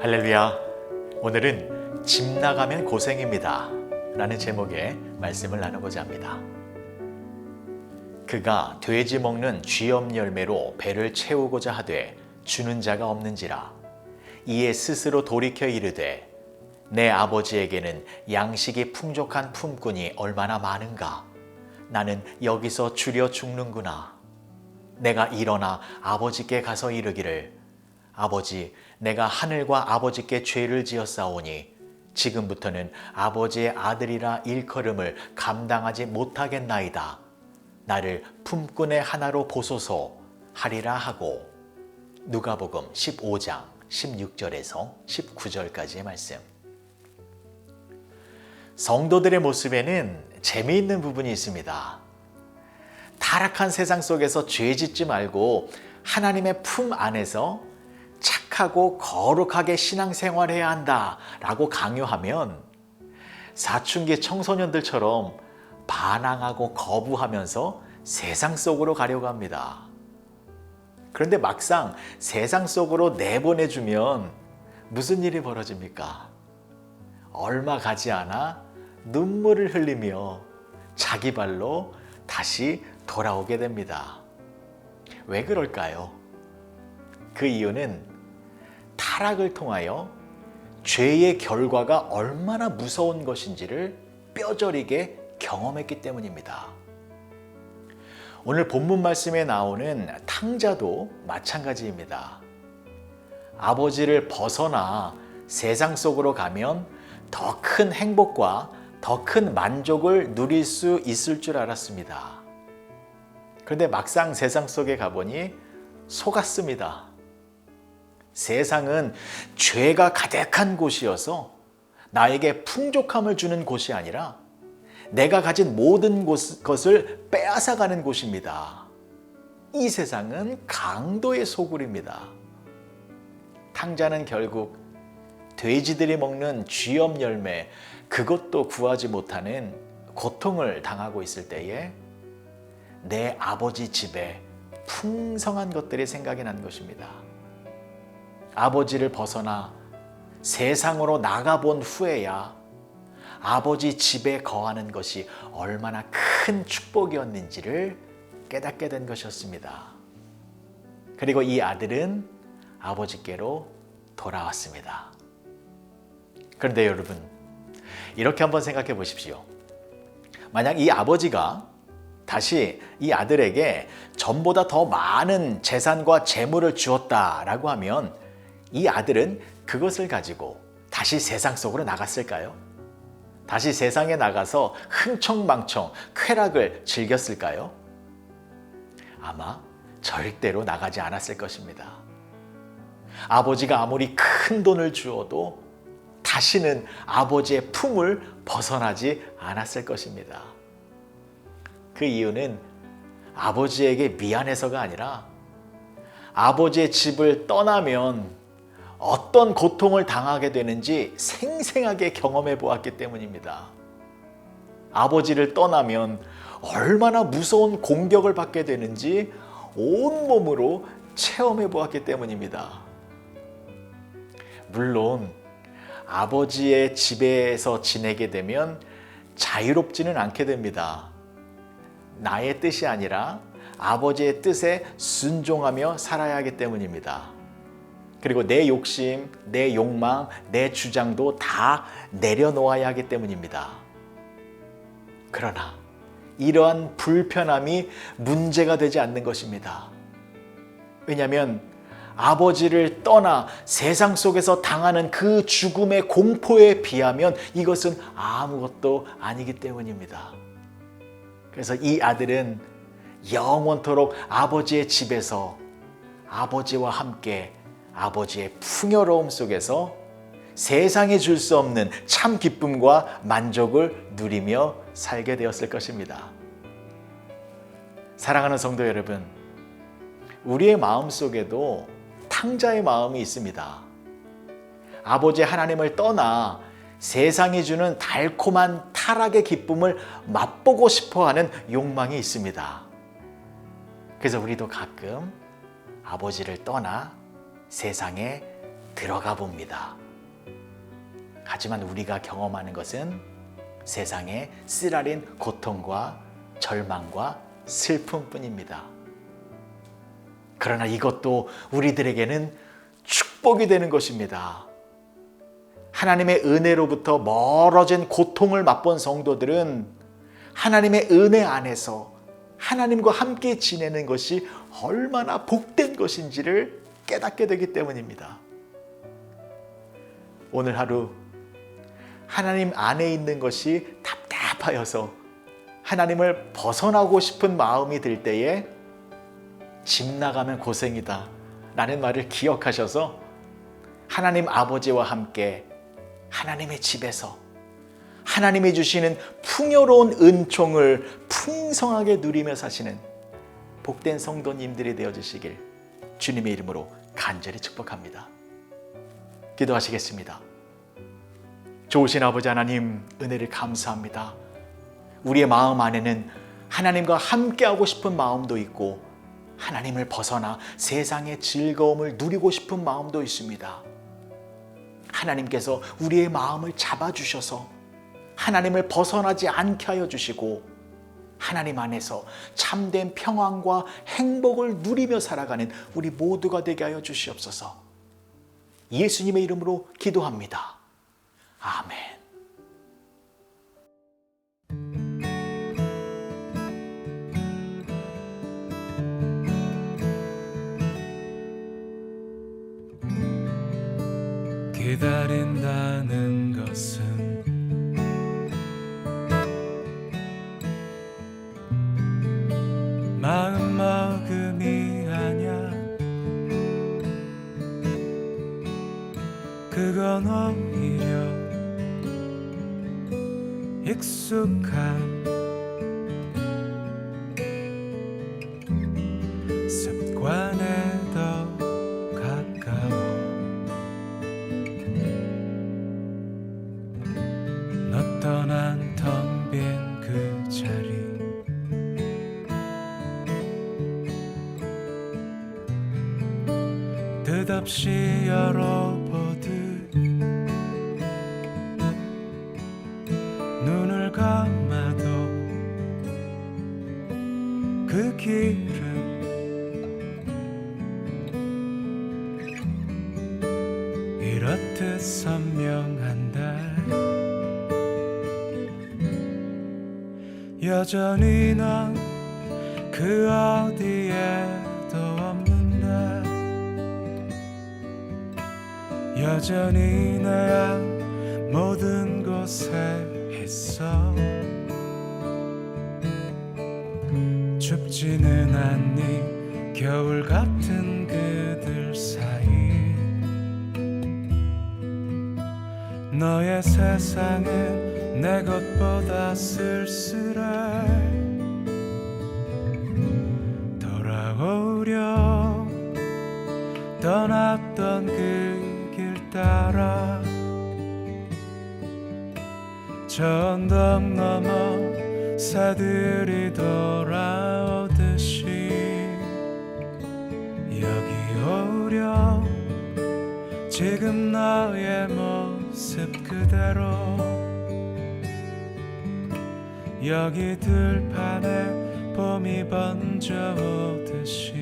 할렐루야. 오늘은 집 나가면 고생입니다 라는 제목의 말씀을 나누고자 합니다. 그가 돼지 먹는 쥐염 열매로 배를 채우고자 하되 주는 자가 없는지라. 이에 스스로 돌이켜 이르되 내 아버지에게는 양식이 풍족한 품꾼이 얼마나 많은가. 나는 여기서 주려 죽는구나. 내가 일어나 아버지께 가서 이르기를 아버지, 내가 하늘과 아버지께 죄를 지었사오니 지금부터는 아버지의 아들이라 일컬음을 감당하지 못하겠나이다. 나를 품꾼의 하나로 보소서 하리라 하고. 누가복음 15장 16절에서 19절까지의 말씀. 성도들의 모습에는 재미있는 부분이 있습니다. 타락한 세상 속에서 죄 짓지 말고 하나님의 품 안에서 착하고 거룩하게 신앙생활해야 한다라고 강요하면 사춘기 청소년들처럼 반항하고 거부하면서 세상 속으로 가려고 합니다. 그런데 막상 세상 속으로 내보내주면 무슨 일이 벌어집니까? 얼마 가지 않아 눈물을 흘리며 자기 발로 다시 돌아오게 됩니다. 왜 그럴까요? 그 이유는 타락을 통하여 죄의 결과가 얼마나 무서운 것인지를 뼈저리게 경험했기 때문입니다. 오늘 본문 말씀에 나오는 탕자도 마찬가지입니다. 아버지를 벗어나 세상 속으로 가면 더 큰 행복과 더 큰 만족을 누릴 수 있을 줄 알았습니다. 그런데 막상 세상 속에 가보니 속았습니다. 세상은 죄가 가득한 곳이어서 나에게 풍족함을 주는 곳이 아니라 내가 가진 모든 것을 빼앗아가는 곳입니다. 이 세상은 강도의 소굴입니다. 탕자는 결국 돼지들이 먹는 쥐염 열매, 그것도 구하지 못하는 고통을 당하고 있을 때에 내 아버지 집에 풍성한 것들이 생각이 난 것입니다. 아버지를 벗어나 세상으로 나가본 후에야 아버지 집에 거하는 것이 얼마나 큰 축복이었는지를 깨닫게 된 것이었습니다. 그리고 이 아들은 아버지께로 돌아왔습니다. 그런데 여러분, 이렇게 한번 생각해 보십시오. 만약 이 아버지가 다시 이 아들에게 전보다 더 많은 재산과 재물을 주었다라고 하면 이 아들은 그것을 가지고 다시 세상 속으로 나갔을까요? 다시 세상에 나가서 흥청망청 쾌락을 즐겼을까요? 아마 절대로 나가지 않았을 것입니다. 아버지가 아무리 큰 돈을 주어도 다시는 아버지의 품을 벗어나지 않았을 것입니다. 그 이유는 아버지에게 미안해서가 아니라 아버지의 집을 떠나면 어떤 고통을 당하게 되는지 생생하게 경험해 보았기 때문입니다. 아버지를 떠나면 얼마나 무서운 공격을 받게 되는지 온몸으로 체험해 보았기 때문입니다. 물론 아버지의 집에서 지내게 되면 자유롭지는 않게 됩니다. 나의 뜻이 아니라 아버지의 뜻에 순종하며 살아야 하기 때문입니다. 그리고 내 욕심, 내 욕망, 내 주장도 다 내려놓아야 하기 때문입니다. 그러나 이러한 불편함이 문제가 되지 않는 것입니다. 왜냐하면 아버지를 떠나 세상 속에서 당하는 그 죽음의 공포에 비하면 이것은 아무것도 아니기 때문입니다. 그래서 이 아들은 영원토록 아버지의 집에서 아버지와 함께 아버지의 풍요로움 속에서 세상에 줄 수 없는 참 기쁨과 만족을 누리며 살게 되었을 것입니다. 사랑하는 성도 여러분, 우리의 마음 속에도 탕자의 마음이 있습니다. 아버지 하나님을 떠나 세상이 주는 달콤한 타락의 기쁨을 맛보고 싶어하는 욕망이 있습니다. 그래서 우리도 가끔 아버지를 떠나 세상에 들어가 봅니다. 하지만 우리가 경험하는 것은 세상의 쓰라린 고통과 절망과 슬픔뿐입니다. 그러나 이것도 우리들에게는 축복이 되는 것입니다. 하나님의 은혜로부터 멀어진 고통을 맛본 성도들은 하나님의 은혜 안에서 하나님과 함께 지내는 것이 얼마나 복된 것인지를 깨닫게 되기 때문입니다. 오늘 하루 하나님 안에 있는 것이 답답하여서 하나님을 벗어나고 싶은 마음이 들 때에 집 나가면 고생이다 라는 말을 기억하셔서 하나님 아버지와 함께 하나님의 집에서 하나님이 주시는 풍요로운 은총을 풍성하게 누리며 사시는 복된 성도님들이 되어주시길 주님의 이름으로 간절히 축복합니다. 기도하시겠습니다. 좋으신 아버지 하나님, 은혜를 감사합니다. 우리의 마음 안에는 하나님과 함께하고 싶은 마음도 있고 하나님을 벗어나 세상의 즐거움을 누리고 싶은 마음도 있습니다. 하나님께서 우리의 마음을 잡아주셔서 하나님을 벗어나지 않게 하여 주시고 하나님 안에서 참된 평안과 행복을 누리며 살아가는 우리 모두가 되게 하여 주시옵소서. 예수님의 이름으로 기도합니다. 아멘. 기다린다는 것은 마음먹음이 아냐. 그건 오히려 익숙한 습관에 더 가까워. 너 떠난 텅 빈 그 자리, 뜻없이 열어보듯 눈을 감아도 그 길은 이렇듯 선명한데 여전히 넌 그 어디에도 없는데 여전히 내 모든 곳에 있어. 춥지는 않니 겨울 같은 그들 사이. 너의 세상은 내 것보다 쓸쓸해. 돌아오려 떠났던 그 길 따라 저 언덕 넘어 새들이 돌아오듯이 여기 오려 지금 너의 모습 그대로 여기 들판에 봄이 번져오듯이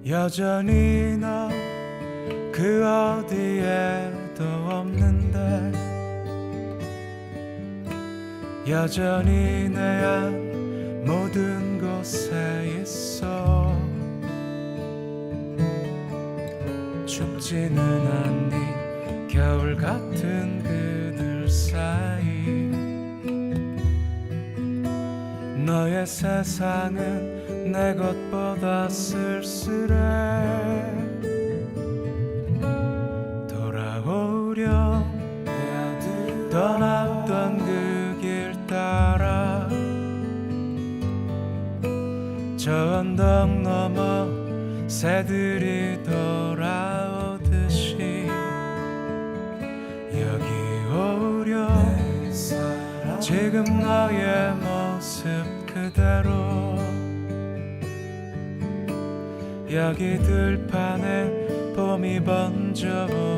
여전히 너 그 어디에도 없는데 여전히 내 안 모든 곳에 있어. 춥지는 않니 겨울 같은 그들 사이. 너의 세상은 내 것보다 쓸쓸해. 돌아오려 떠났던 그 길 따라 저 언덕 넘어 새들이 돌아오듯이 여기 오려 지금 너의 모습 그대로 여기 들판에 봄이 번져오듯이